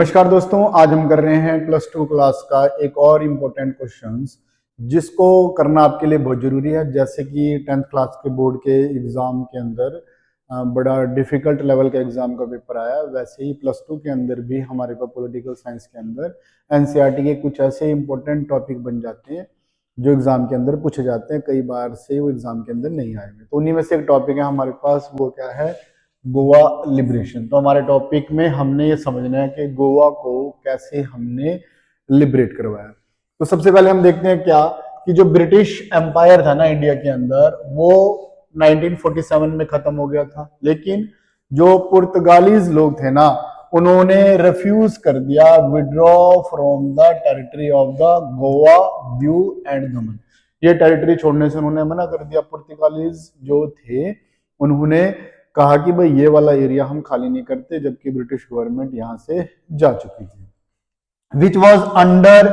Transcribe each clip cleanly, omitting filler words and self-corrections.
नमस्कार दोस्तों, आज हम कर रहे हैं +2 क्लास का एक और इम्पोर्टेंट क्वेश्चंस जिसको करना आपके लिए बहुत ज़रूरी है। जैसे कि 10th क्लास के बोर्ड के एग्ज़ाम के अंदर बड़ा डिफ़िकल्ट लेवल का एग्ज़ाम का पेपर आया, वैसे ही +2 के अंदर भी हमारे पास पॉलिटिकल साइंस के अंदर एनसीईआरटी के कुछ ऐसे इम्पोर्टेंट टॉपिक बन जाते हैं जो एग्ज़ाम के अंदर पूछे जाते हैं। कई बार से वो एग्ज़ाम के अंदर नहीं आए हुए, तो उन्हीं में से एक टॉपिक है हमारे पास, वो क्या है? गोवा लिबरेशन। तो हमारे टॉपिक में हमने ये समझना है कि गोवा को कैसे हमने लिबरेट करवाया। तो सबसे पहले हम देखते हैं क्या कि जो ब्रिटिश एम्पायर था ना इंडिया के अंदर, वो 1947 में खत्म हो गया था, लेकिन जो पुर्तगालीज लोग थे ना, उन्होंने रिफ्यूज कर दिया withdraw from the territory of the Goa, Diu and दमन। ये टेरिटरी छोड़ने से उन्होंने मना कर दिया। पुर्तगालीज जो थे उन्होंने कहा कि भाई ये वाला एरिया हम खाली नहीं करते, जबकि ब्रिटिश गवर्नमेंट यहां से जा चुकी थी, which was under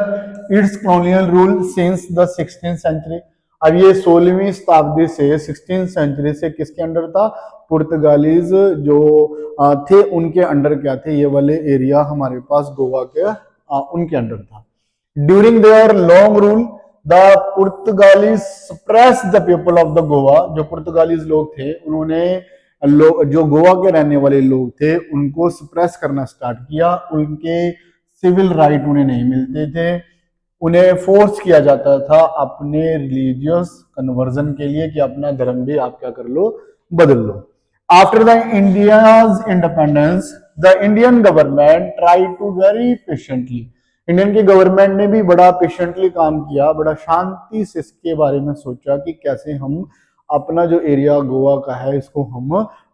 its colonial rule since the 16th century. अब ये 16वीं शताब्दी से 16th सेंचुरी से किसके अंडर था? पुर्तगालीज जो थे उनके अंडर क्या थे? ये वाले एरिया हमारे पास गोवा के उनके अंडर था। During their long rule the Portuguese suppress the people of the Goa. जो पुर्तगालीज लोग थे उन्होंने जो गोवा के रहने वाले लोग थे उनको सप्रेस करना स्टार्ट किया। उनके सिविल राइट उन्हें नहीं मिलते थे, उन्हें फोर्स किया जाता था अपने रिलीजियस कन्वर्जन के लिए कि अपना धर्म भी आप क्या कर लो, बदल लो। After the India's independence the Indian government try to very patiently. Indian की गवर्नमेंट ने भी बड़ा पेशेंटली काम किया, बड़ा शांति से इसके बारे में सोचा कि कैसे हम अपना जो एरिया गोवा का है इसको हम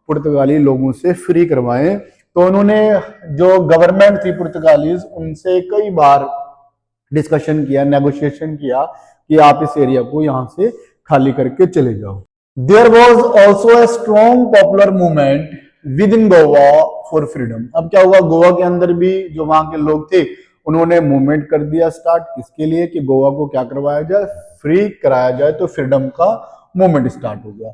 पुर्तगाली लोगों से फ्री करवाएं। तो उन्होंने जो गवर्नमेंट थी पुर्तगालीज उनसे कई बार डिस्कशन किया, नेगोशिएशन किया कि आप इस एरिया को यहां से खाली करके चले जाओ। There was also a strong popular movement within Goa for freedom. अब क्या हुआ, गोवा के अंदर भी जो वहां के लोग थे उन्होंने मूवमेंट कर दिया स्टार्ट, किसके लिए? कि गोवा को क्या करवाया जाए, फ्री कराया जाए। तो फ्रीडम का मूवमेंट स्टार्ट हो गया।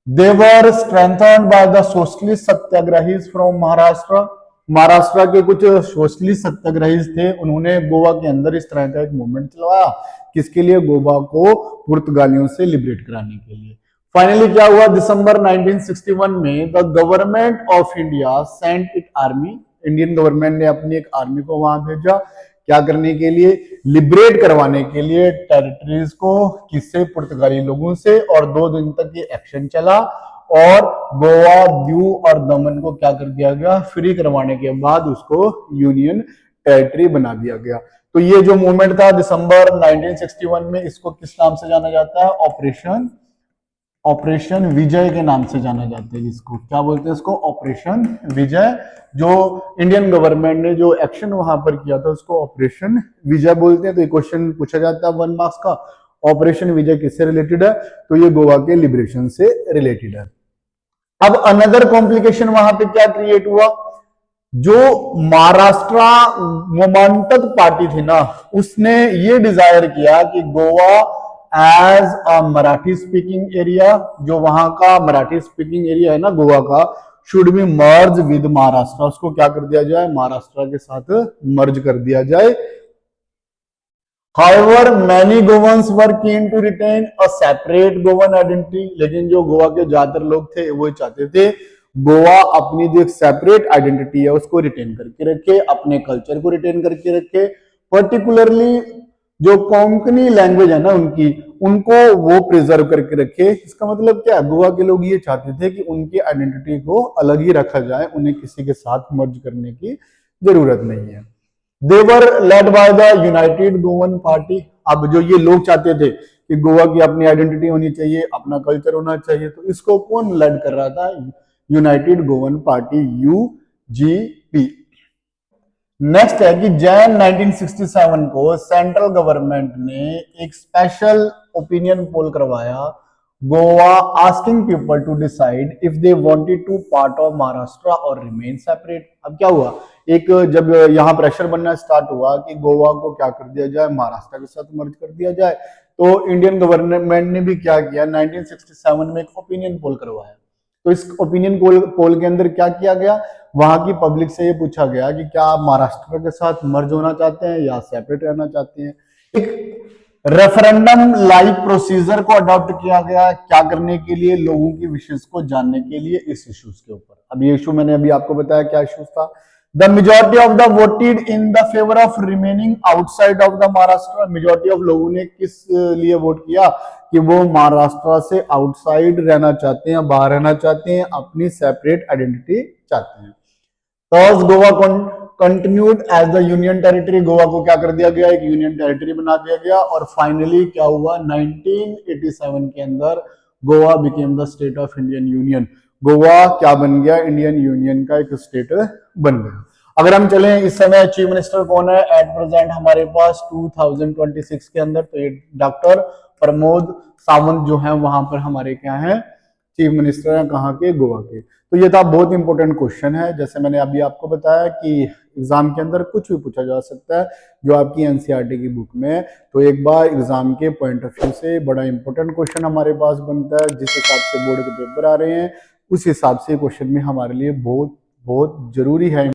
They were strengthened by the socialist satyagrahis from Maharashtra. Maharashtra के कुछ सोशलिस्ट सत्याग्रही थे, उन्होंने गोवा के अंदर इस तरह का एक मूवमेंट चलवाया, किसके लिए? गोवा को पुर्तगालियों से लिबरेट कराने के लिए। फाइनली क्या हुआ, दिसंबर 1961 में the government of India sent it army. Indian government ने अपनी एक आर्मी को वहां भेजा, क्या करने के लिए? लिबरेट करवाने के लिए टेरिटरीज को, किससे? पुर्तगाली लोगों से। और 2 दिन तक ये एक्शन चला और गोवा, दीव और दमन को क्या कर दिया गया? फ्री करवाने के बाद उसको यूनियन टेरिटरी बना दिया गया। तो ये जो मूवमेंट था दिसंबर 1961 में, इसको किस नाम से जाना जाता है? ऑपरेशन विजय के नाम से जाना जाता है। जिसको क्या बोलते हैं? इसको ऑपरेशन विजय। जो इंडियन गवर्नमेंट ने जो एक्शन वहां पर किया था उसको ऑपरेशन विजय बोलते हैं। तो ये क्वेश्चन पूछा जाता है 1 मार्क्स का, ऑपरेशन विजय किससे रिलेटेड है? तो ये गोवा के लिबरेशन से रिलेटेड है। अब अनदर कॉम्प्लिकेशन वहां पे क्या क्रिएट हुआ, जो महाराष्ट्र गोमांतक पार्टी थी ना, उसने ये डिजायर किया कि Goa as a Marathi speaking area, जो वहां का मराठी स्पीकिंग एरिया है ना गोवा का, should be merge with Maharashtra. उसको क्या कर दिया जाए? महाराष्ट्र के साथ मर्ज कर दिया जाए। However, many Goans were keen to retain a separate Goan identity। लेकिन जो गोवा के ज्यादातर लोग थे वो चाहते थे गोवा अपनी जो एक सेपरेट आइडेंटिटी है उसको रिटेन करके रखे, अपने कल्चर को रिटेन करके रखे। पर्टिकुलरली जो कोंकणी लैंग्वेज है ना उनकी, उनको वो प्रिजर्व करके रखे। इसका मतलब क्या है? गोवा के लोग ये चाहते थे कि उनकी आइडेंटिटी को अलग ही रखा जाए, उन्हें किसी के साथ मर्ज करने की जरूरत नहीं है। They were led by the United Goan Party। अब जो ये लोग चाहते थे कि गोवा की अपनी आइडेंटिटी होनी चाहिए, अपना कल्चर होना चाहिए, तो इसको कौन लेड कर रहा था? United Goan party, UGP. Next है कि जैन 1967 को सेंट्रल गवर्नमेंट ने एक स्पेशल ओपिनियन पोल करवाया, Goa asking people to decide if they wanted to part of Maharashtra और रिमेन सेपरेट। अब क्या हुआ, एक जब यहाँ प्रेशर बनना स्टार्ट हुआ कि गोवा को क्या कर दिया जाए? महाराष्ट्र के साथ मर्ज कर दिया जाए। तो इंडियन गवर्नमेंट ने भी क्या किया, 1967 में एक ओपिनियन पोल करवाया। तो इस ओपिनियन पोल के अंदर क्या किया गया, वहां की पब्लिक से ये पूछा गया कि क्या आप महाराष्ट्र के साथ मर्ज होना चाहते हैं या सेपरेट रहना चाहते हैं। एक रेफरेंडम लाइक प्रोसीजर को अडॉप्ट किया गया, क्या करने के लिए, लोगों की विशेष को जानने के लिए इस इश्यूज के ऊपर। अब ये इशू मैंने अभी आपको बताया क्या इश्यूज था। The majority of the voted in the favour of remaining outside of the Maharashtra, majority of लोगों ने किस लिए वोट किया कि वो महाराष्ट्र से आउटसाइड रहना चाहते हैं, बाहर रहना चाहते हैं, अपनी सेपरेट आइडेंटिटी चाहते हैं। Thus, Goa continued as the union territory, Goa को क्या कर दिया गया, एक यूनियन टेरिटरी बना दिया गया। और फाइनली क्या हुआ, 1987 के अंदर Goa became the state of Indian union, Goa क्या बन गया, इंडियन यूनियन का एक स्टेट बन गया। अगर हम चलें इस समय चीफ मिनिस्टर कौन है एट प्रेजेंट हमारे पास 2026 के अंदर, तो ये डॉक्टर प्रमोद सावंत जो है वहां पर हमारे क्या है चीफ मिनिस्टर है, कहाँ के, गोवा के। तो ये था बहुत इंपॉर्टेंट क्वेश्चन है, जैसे मैंने अभी आपको बताया कि एग्जाम के अंदर कुछ भी पूछा जा सकता है जो आपकी एनसीईआरटी की बुक में है। तो एक बार एग्जाम के पॉइंट ऑफ व्यू से बड़ा इंपॉर्टेंट क्वेश्चन हमारे पास बनता है, जिस हिसाब से बोर्ड के पेपर आ रहे हैं उस हिसाब से क्वेश्चन में हमारे लिए बहुत बहुत जरूरी है।